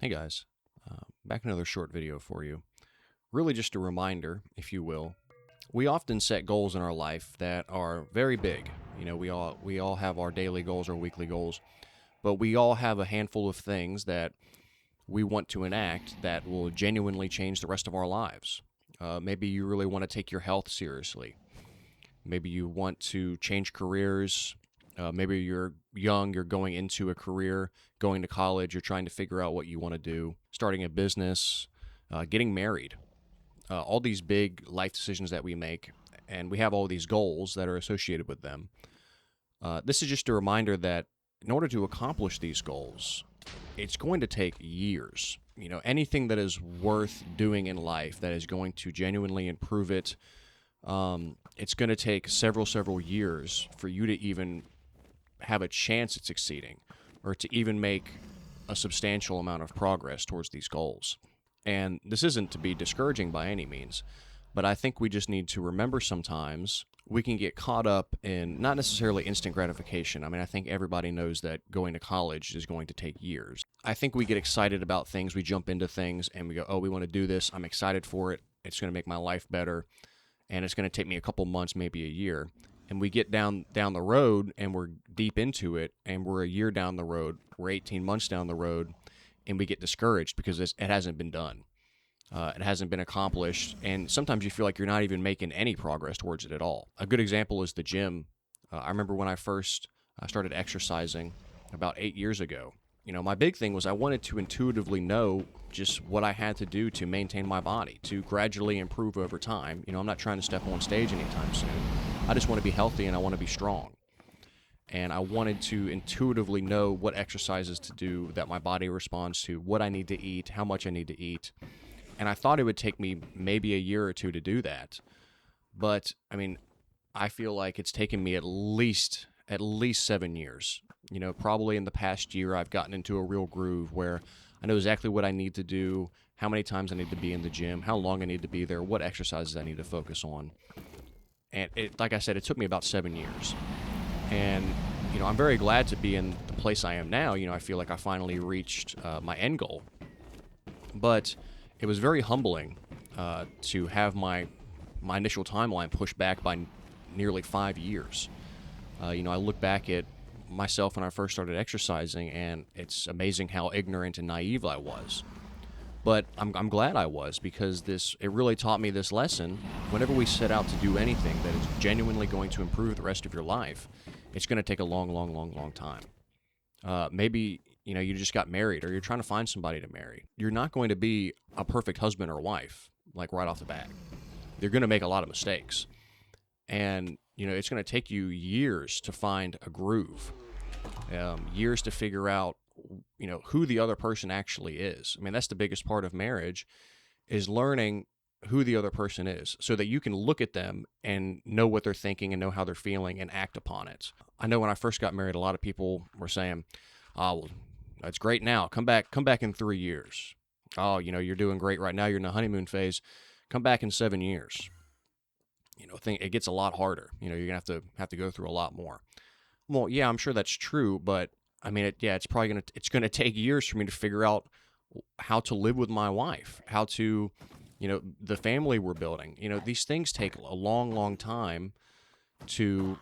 Hey guys, back another short video for you. Really just a reminder, if you will. We often set goals in our life that are very big. We all have our daily goals or weekly goals, but we all have a handful of things that we want to enact that will genuinely change the rest of our lives. Maybe you really want to take your health seriously. Maybe you want to change careers. Maybe you're young, you're going into a career, going to college, you're trying to figure out what you want to do, starting a business, getting married. All these big life decisions that we make, and we have all these goals that are associated with them. This is just a reminder that in order to accomplish these goals, it's going to take years. Anything that is worth doing in life that is going to genuinely improve it, it's going to take several years for you to even have a chance at succeeding or to even make a substantial amount of progress towards these goals. And this isn't to be discouraging by any means, but I think we just need to remember sometimes we can get caught up in not necessarily instant gratification. I mean, I think everybody knows that going to college is going to take years. I think we get excited about things, we jump into things, and we go, oh, we want to do this. I'm excited for it. It's going to make my life better. And it's going to take me a couple months, maybe a year. And we get down the road and we're deep into it, and we're a year down the road, we're 18 months down the road, and we get discouraged because it hasn't been done. It hasn't been accomplished, and sometimes you feel like you're not even making any progress towards it at all. A good example is the gym. I remember when I first started exercising about 8 years ago. My big thing was I wanted to intuitively know just what I had to do to maintain my body, to gradually improve over time. I'm not trying to step on stage anytime soon. I just want to be healthy and I want to be strong. And I wanted to intuitively know what exercises to do that my body responds to, what I need to eat, how much I need to eat. And I thought it would take me maybe a year or two to do that. But I mean, I feel like it's taken me at least 7 years. Probably in the past year I've gotten into a real groove where I know exactly what I need to do, how many times I need to be in the gym, how long I need to be there, what exercises I need to focus on. And like I said, it took me about 7 years. And I'm very glad to be in the place I am now. I feel like I finally reached my end goal. But it was very humbling to have my initial timeline pushed back by nearly 5 years. I look back at myself when I first started exercising, and it's amazing how ignorant and naive I was. But I'm glad I was, because it really taught me this lesson. Whenever we set out to do anything that is genuinely going to improve the rest of your life, it's going to take a long time. Maybe you just got married, or you're trying to find somebody to marry. You're not going to be a perfect husband or wife like right off the bat. You're going to make a lot of mistakes, and it's going to take you years to find a groove, years to figure out who the other person actually is. I mean, that's the biggest part of marriage, is learning who the other person is, so that you can look at them and know what they're thinking and know how they're feeling and act upon it. I know when I first got married, a lot of people were saying, "Oh, well, that's great now. Come back in 3 years. Oh, you're doing great right now. You're in the honeymoon phase. Come back in 7 years." It gets a lot harder. You're gonna have to go through a lot more. Well, yeah, I'm sure that's true, but I mean, it's gonna take years for me to figure out how to live with my wife, how to, the family we're building. These things take a long time to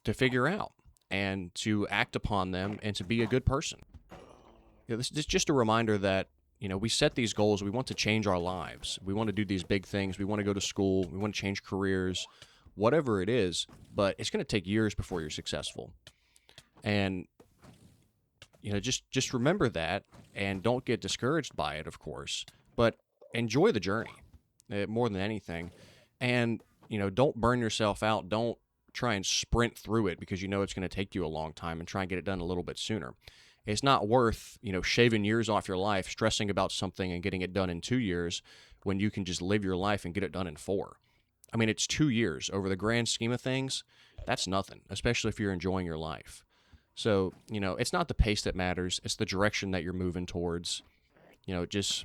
figure out and to act upon them and to be a good person. This is just a reminder that we set these goals. We want to change our lives. We want to do these big things. We want to go to school. We want to change careers, whatever it is. But it's going to take years before you're successful. And just remember that, and don't get discouraged by it, of course. But enjoy the journey more than anything. And don't burn yourself out. Don't try and sprint through it because it's going to take you a long time, and try and get it done a little bit sooner. It's not worth, shaving years off your life, stressing about something and getting it done in 2 years when you can just live your life and get it done in 4. I mean, it's 2 years. Over the grand scheme of things, that's nothing, especially if you're enjoying your life. So, it's not the pace that matters. It's the direction that you're moving towards. Just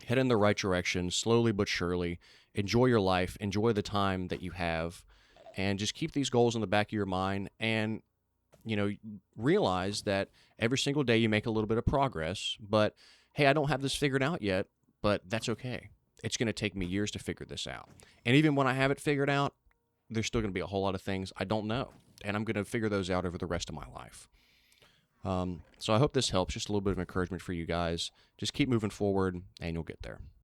head in the right direction, slowly but surely. Enjoy your life. Enjoy the time that you have. And just keep these goals in the back of your mind, and realize that every single day you make a little bit of progress, but hey, I don't have this figured out yet, but that's okay. It's going to take me years to figure this out. And even when I have it figured out, there's still going to be a whole lot of things I don't know. And I'm going to figure those out over the rest of my life. So I hope this helps. Just a little bit of encouragement for you guys. Just keep moving forward, and you'll get there.